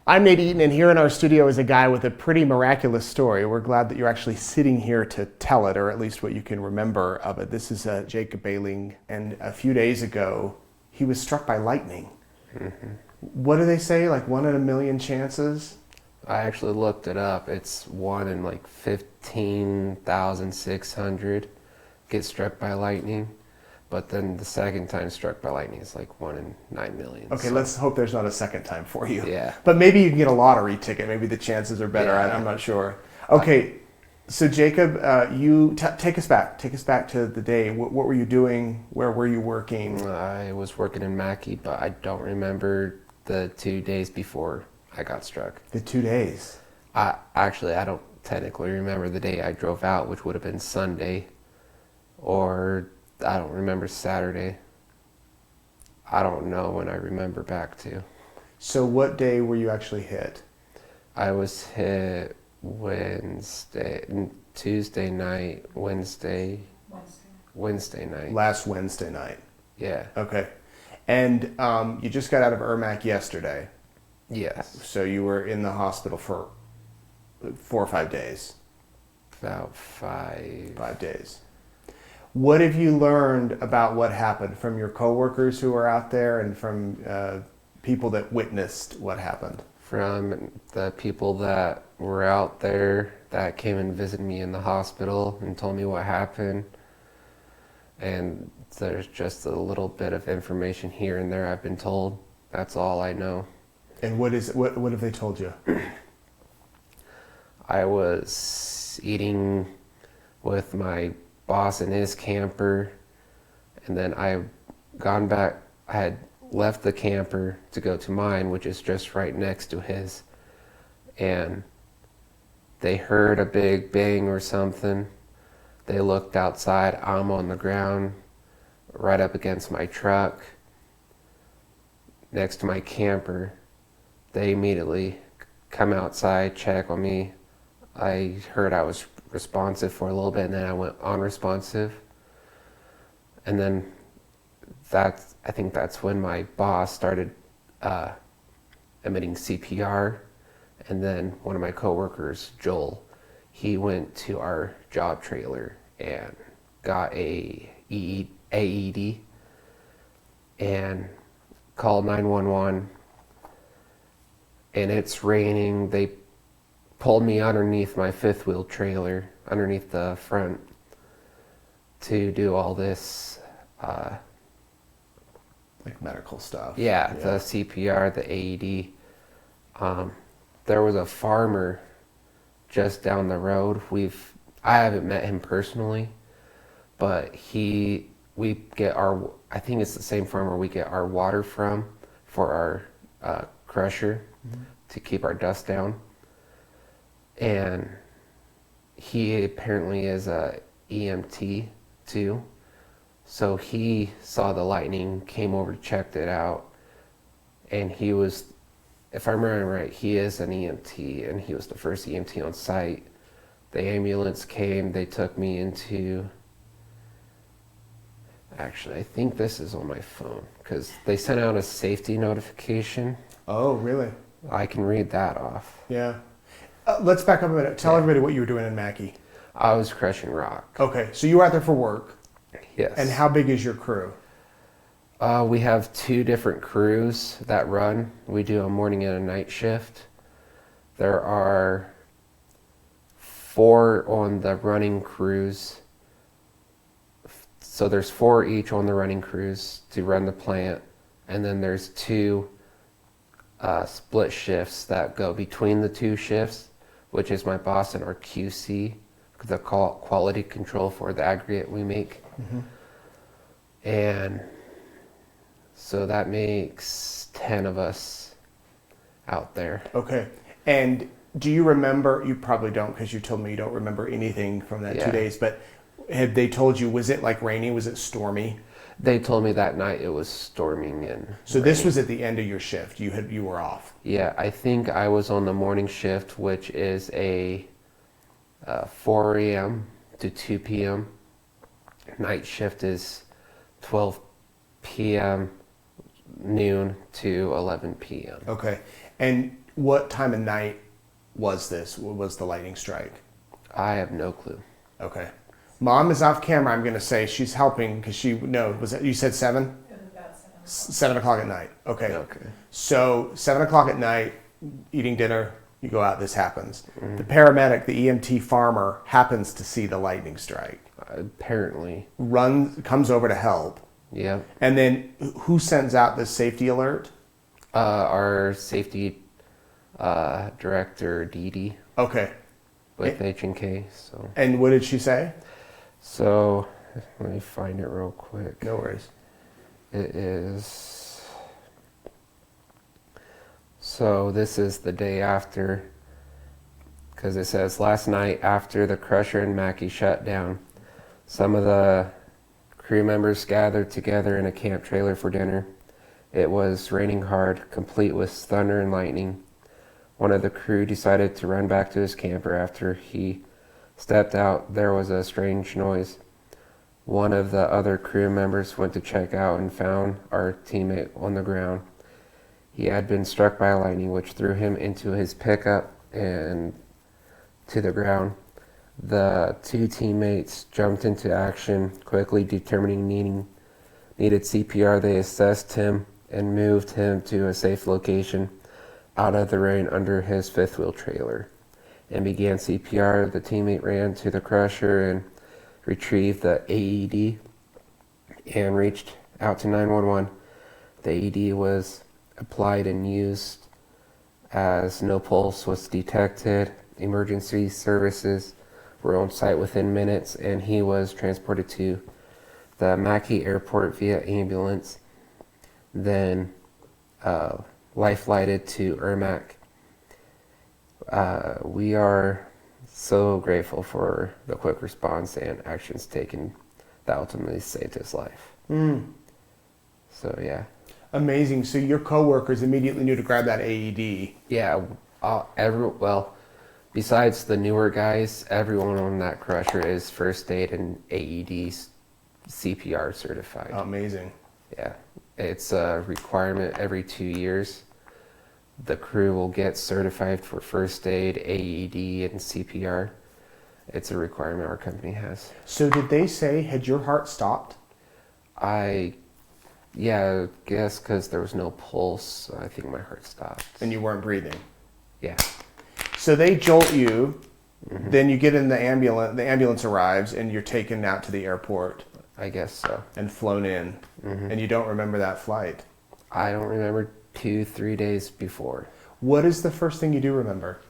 I'm Nate Eaton, and here in our studio is a guy with a pretty miraculous story. We're glad that you're actually sitting here to tell it, or at least what you can remember of it. This is Jacob Behling, and a few days ago, he was struck by lightning. Mm-hmm. What do they say, like 1 in a million chances? I actually looked it up. It's 1 in like 15,600 get struck by lightning. But then the second time struck by lightning is like 1 in 9 million. Okay, so let's hope there's not a second time for you. Yeah. But maybe you can get a lottery ticket. Maybe the chances are better. Yeah. I'm not sure. Okay, so Jacob, you take us back. Take us back to the day. What were you doing? Where were you working? I was working in Mackie, but I don't remember the 2 days before I got struck. The 2 days? I don't technically remember the day I drove out, which would have been Sunday, or I don't remember Saturday. I don't know when I remember back to. So what day were you actually hit? I was hit Tuesday night, Wednesday night. Last Wednesday night. Yeah. Okay. And you just got out of Irmac yesterday. Yes. So you were in the hospital for 4 or 5 days. About 5. 5 days. What have you learned about what happened from your coworkers who were out there and from people that witnessed what happened? From the people that were out there that came and visited me in the hospital and told me what happened. And there's just a little bit of information here and there I've been told. That's all I know. And what have they told you? I was eating with my boss in his camper, and then I had left the camper to go to mine, which is just right next to his, and they heard a big bang or something. They looked outside. I'm on the ground right up against my truck next to my camper. They immediately come outside, check on me. I heard I was responsive for a little bit, and then I went unresponsive. And then I think that's when my boss started emitting CPR. And then one of my coworkers, Joel, he went to our job trailer and got a AED and called 911. And it's raining. They pulled me underneath my fifth wheel trailer, underneath the front, to do all this like medical stuff. Yeah, the CPR, the AED. There was a farmer just down the road. I haven't met him personally, but I think it's the same farmer we get our water from for our crusher, mm-hmm, to keep our dust down. And he apparently is a EMT too. So he saw the lightning, came over, checked it out, and he was, if I remember right, he is an EMT, and he was the first EMT on site. The ambulance came, they took me into, actually, I think this is on my phone, because they sent out a safety notification. Oh, really? I can read that off. Yeah. Let's back up a minute. Tell everybody what you were doing in Mackie. I was crushing rock. Okay, so you were out there for work. Yes. And how big is your crew? We have 2 different crews that run. We do a morning and a night shift. There are 4 on the running crews. So there's 4 each on the running crews to run the plant. And then there's 2 split shifts that go between the 2 shifts, which is my boss and our QC, the quality control for the aggregate we make. Mm-hmm. And so that makes 10 of us out there. Okay. And do you remember, you probably don't because you told me you don't remember anything from that 2 days, but had they told you, was it like raining? Was it stormy? They told me that night it was storming and So raining. This was at the end of your shift. You were off. Yeah, I think I was on the morning shift, which is a 4 a.m. to 2 p.m. Night shift is 12 p.m. noon to 11 p.m. Okay. And What time of night was this? Was the lightning strike? I have no clue. Okay. Mom is off camera. I'm going to say she's helping because was it, you said 7? It was about 7 o'clock. 7 o'clock at night. Okay. Okay. So 7 o'clock at night, eating dinner, you go out, this happens. The paramedic, the EMT farmer, happens to see the lightning strike. Apparently. Comes over to help. Yeah. And then who sends out the safety alert? Our safety director, Dee Dee, Okay. with H&K. So. And what did she say? So, let me find it real quick. No worries. It is. So, this is the day after, because it says last night after the crusher and Mackie shut down, some of the crew members gathered together in a camp trailer for dinner. It was raining hard, complete with thunder and lightning. One of the crew decided to run back to his camper. After he stepped out, there was a strange noise. One of the other crew members went to check out and found our teammate on the ground. He had been struck by lightning, which threw him into his pickup and to the ground. The two teammates jumped into action, quickly determining needed CPR. They assessed him and moved him to a safe location out of the rain under his fifth wheel trailer and began CPR. The teammate ran to the crusher and retrieved the AED and reached out to 911. The AED was applied and used as no pulse was detected. Emergency services were on site within minutes, and he was transported to the Mackay airport via ambulance, then life-flighted to Ermac. We are so grateful for the quick response and actions taken that ultimately saved his life. So yeah. Amazing. So your coworkers immediately knew to grab that AED. Yeah, besides the newer guys, everyone on that crusher is first aid and AED CPR certified. Amazing. Yeah, it's a requirement every 2 years. The crew will get certified for first aid, AED, and CPR. It's a requirement our company has. So did they say, had your heart stopped? Yeah, guess because there was no pulse, I think my heart stopped. And you weren't breathing? Yeah. So they jolt you, then you get in the ambulance arrives, and you're taken out to the airport. I guess so. And flown in. And you don't remember that flight? I don't remember 2-3 days before. What is the first thing you do remember?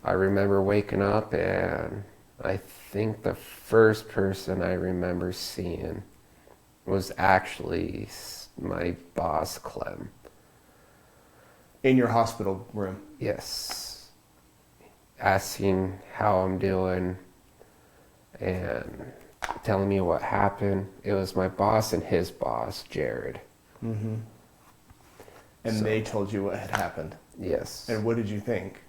I remember waking up, and I think the first person I remember seeing was actually my boss, Clem. In your hospital room? Yes. Asking how I'm doing and telling me what happened. It was my boss and his boss, Jared. And So- they told you what had happened? Yes. And what did you think?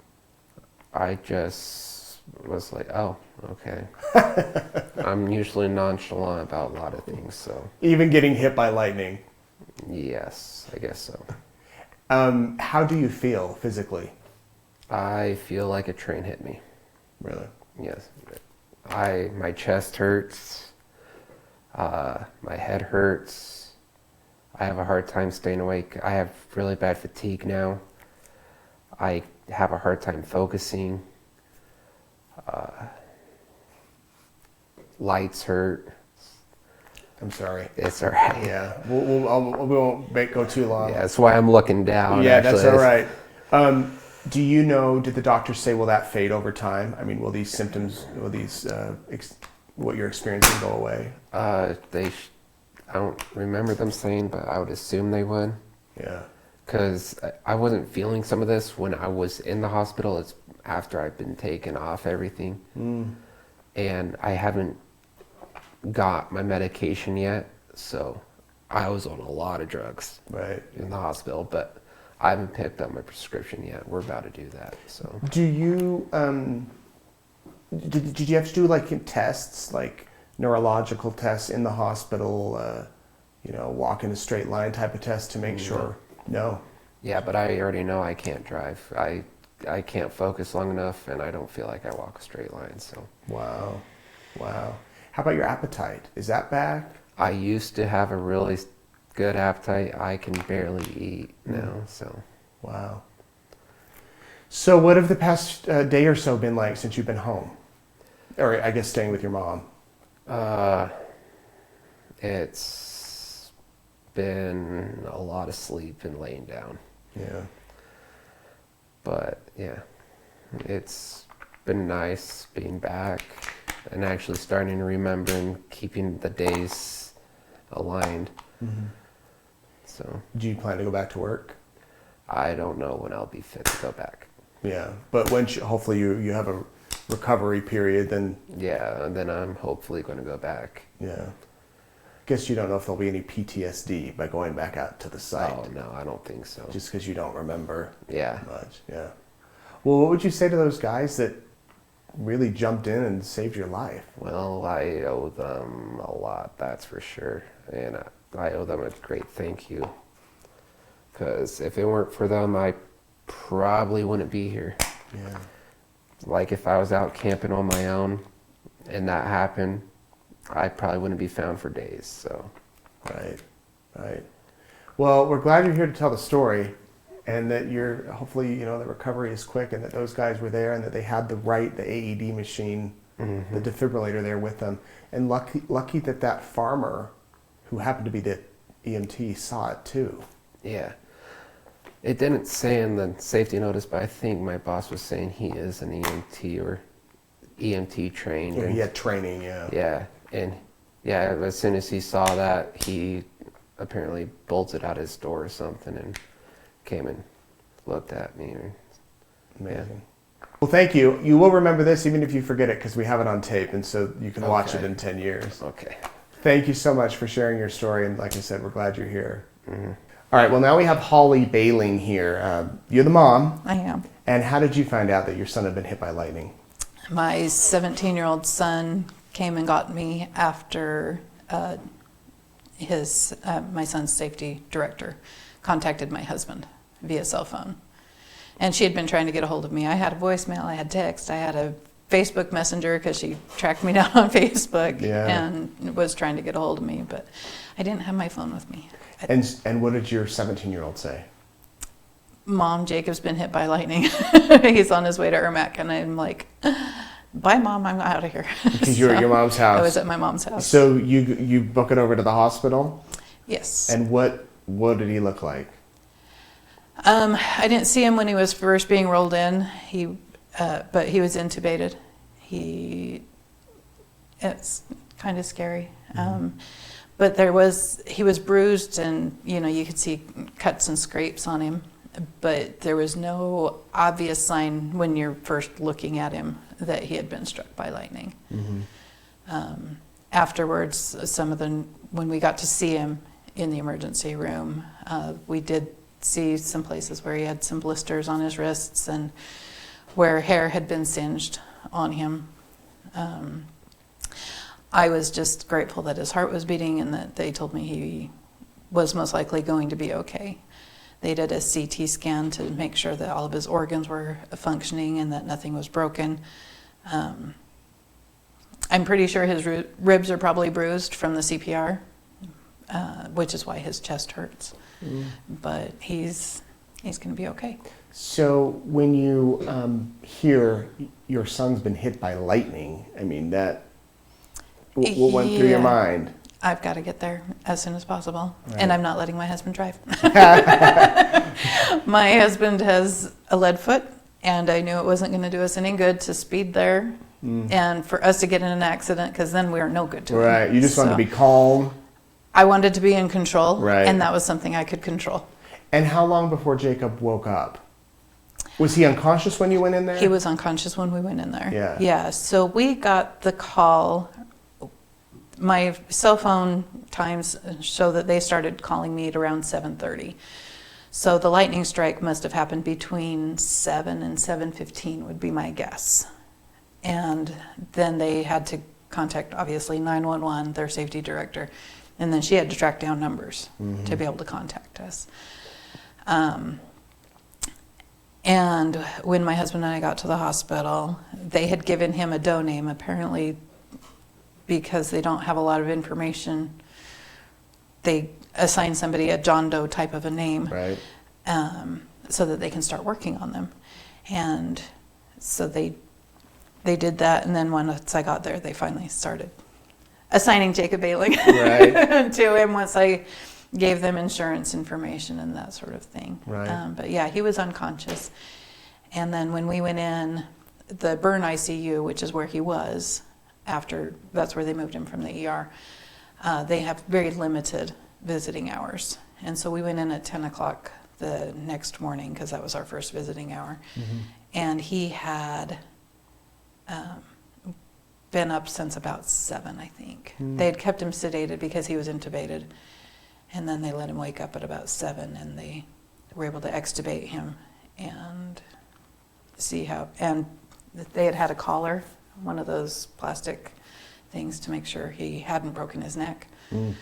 I just was like, oh, okay. I'm usually nonchalant about a lot of things, so Even getting hit by lightning. yes, I guess so. How do you feel physically? I feel like a train hit me. Really? Yes. My chest hurts. My head hurts. I have a hard time staying awake. I have really bad fatigue now. I have a hard time focusing. Lights hurt. I'm sorry. It's all right. Yeah, we won't go too long. Yeah, that's why I'm looking down. Yeah, actually. that's all right. Do you know, did the doctor say, will that fade over time? I mean, will these symptoms, what you're experiencing go away? I don't remember them saying, but I would assume they would. Yeah. Because I wasn't feeling some of this when I was in the hospital. It's after I've been taken off everything. And I haven't got my medication yet. So I was on a lot of drugs Right. in the hospital, but I haven't picked up my prescription yet. We're about to do that. So Do you, did you have to do like tests, like neurological tests in the hospital, walk in a straight line type of test to make sure? No. Yeah, but I already know I can't drive. I can't focus long enough, and I don't feel like I walk a straight line. So. Wow. Wow. How about your appetite? Is that back? I used to have a really good appetite. I can barely eat now. So. Wow. So what have the past day or so been like since you've been home? Or I guess staying with your mom? It's been a lot of sleep and laying down. Yeah. But yeah, it's been nice being back and actually starting to remember and keeping the days aligned. Mm-hmm. So. Do you plan to go back to work? I don't know when I'll be fit to go back. Yeah, but when hopefully you have a recovery period, then... Yeah, and then I'm hopefully going to go back. Yeah. Guess you don't know if there'll be any PTSD by going back out to the site. Oh, no, I don't think so. Just because you don't remember much. Yeah. Well, what would you say to those guys that really jumped in and saved your life? Well, I owe them a lot, that's for sure. And I owe them a great thank you. Because if it weren't for them, I probably wouldn't be here. Yeah. Like if I was out camping on my own and that happened, I probably wouldn't be found for days. So. Right. Right. Well, we're glad you're here to tell the story, and that you're hopefully the recovery is quick, and that those guys were there, and that they had the AED machine, Mm-hmm. the defibrillator there with them, and lucky that farmer, who happened to be the EMT, saw it too. Yeah. It didn't say in the safety notice, but I think my boss was saying he is an EMT or EMT trained. Yeah, he had training, yeah. Yeah, and yeah, as soon as he saw that, he apparently bolted out his door or something and came and looked at me. Amazing. Well, thank you. You will remember this even if you forget it, because we have it on tape, and so you can watch it in 10 years. Okay. Thank you so much for sharing your story, and like I said, we're glad you're here. Mm-hmm. All right, well, now we have Holly Behling here. You're the mom. I am. And how did you find out that your son had been hit by lightning? My 17-year-old son came and got me after my son's safety director contacted my husband via cell phone. And she had been trying to get a hold of me. I had a voicemail, I had text, I had a Facebook Messenger because she tracked me down on Facebook and was trying to get a hold of me, but I didn't have my phone with me. And what did your 17-year-old say? Mom, Jacob's been hit by lightning. He's on his way to Ermac, and I'm like, bye, Mom, I'm out of here. Because you were at your mom's house. I was at my mom's house. So you book it over to the hospital? Yes. And what did he look like? I didn't see him when he was first being rolled in. But he was intubated. It's kind of scary. Mm-hmm. But he was bruised, and you could see cuts and scrapes on him. But there was no obvious sign when you're first looking at him that he had been struck by lightning. Mm-hmm. Afterwards, when we got to see him in the emergency room, we did see some places where he had some blisters on his wrists and where hair had been singed on him. I was just grateful that his heart was beating and that they told me he was most likely going to be okay. They did a CT scan to make sure that all of his organs were functioning and that nothing was broken. I'm pretty sure his ribs are probably bruised from the CPR, which is why his chest hurts. Mm. But he's going to be okay. So when you hear your son's been hit by lightning, I mean, what went through your mind? I've got to get there as soon as possible. Right. And I'm not letting my husband drive. My husband has a lead foot, and I knew it wasn't going to do us any good to speed there and for us to get in an accident, because then we are no good to him. Right. You just wanted to be calm. I wanted to be in control, right. And that was something I could control. And how long before Jacob woke up? Was he unconscious when you went in there? He was unconscious when we went in there. Yeah. Yeah. So we got the call. My cell phone times show that they started calling me at around 7:30. So the lightning strike must have happened between 7 and 7:15 would be my guess. And then they had to contact, obviously, 911, their safety director. And then she had to track down numbers to be able to contact us. And when my husband and I got to the hospital, they had given him a doe name, apparently because they don't have a lot of information. They assign somebody a John Doe type of a name, Right. so that they can start working on them. And so they did that, and then once I got there, they finally started assigning Jacob Behling Right. to him once I gave them insurance information and that sort of thing. Right. But yeah, he was unconscious. And then when we went in, the burn ICU, which is where he was, that's where they moved him from the ER, they have very limited visiting hours. And so we went in at 10 o'clock the next morning because that was our first visiting hour. Mm-hmm. And he had been up since about 7, I think. They had kept him sedated because he was intubated. And then they let him wake up at about 7, and they were able to extubate him and see how, and they had a collar, one of those plastic things to make sure he hadn't broken his neck. And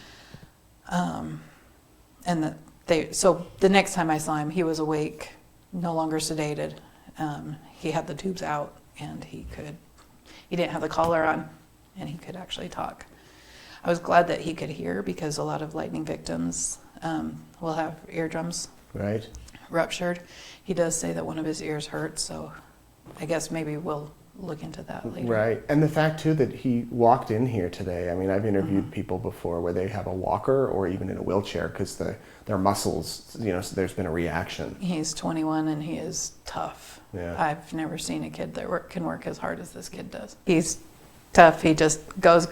so the next time I saw him, he was awake, no longer sedated. He had the tubes out, and he didn't have the collar on, and he could actually talk. I was glad that he could hear because a lot of lightning victims will have eardrums Right. ruptured. He does say that one of his ears hurts, so I guess maybe we'll look into that later. Right. And the fact, too, that he walked in here today. I mean, I've interviewed people before where they have a walker or even in a wheelchair because their muscles, so there's been a reaction. He's 21 and he is tough. Yeah. I've never seen a kid that can work as hard as this kid does. He's tough. He just goes.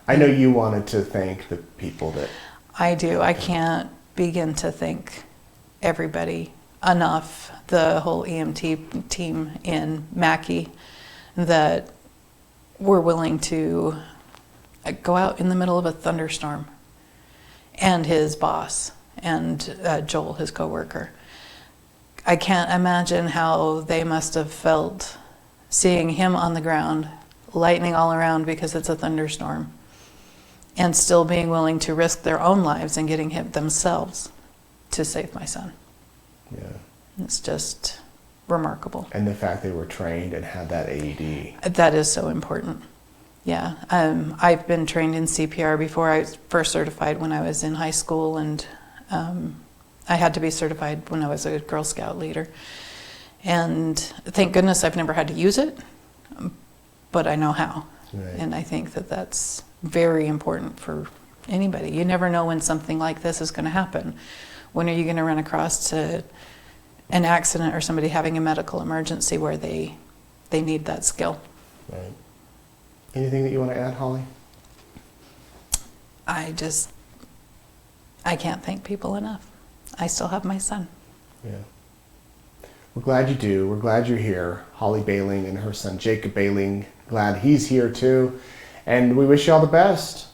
I know you wanted to thank the people that... I do. I can't begin to thank everybody enough, the whole EMT team in Mackie, that were willing to go out in the middle of a thunderstorm, and his boss, and Joel, his coworker. I can't imagine how they must have felt seeing him on the ground, lightning all around because it's a thunderstorm, and still being willing to risk their own lives and getting hit themselves to save my son. Yeah. It's just remarkable. And the fact they were trained and had that AED. That is so important. Yeah. I've been trained in CPR before. I was first certified when I was in high school, and I had to be certified when I was a Girl Scout leader. And thank goodness I've never had to use it, but I know how. Right. And I think that that's very important for anybody. You never know when something like this is going to happen. When are you going to run across to an accident or somebody having a medical emergency where they need that skill? Right. Anything that you want to add, Holly? I can't thank people enough. I still have my son. Yeah. We're glad you do. We're glad you're here. Holly Behling and her son Jacob Behling. Glad he's here too. And we wish you all the best.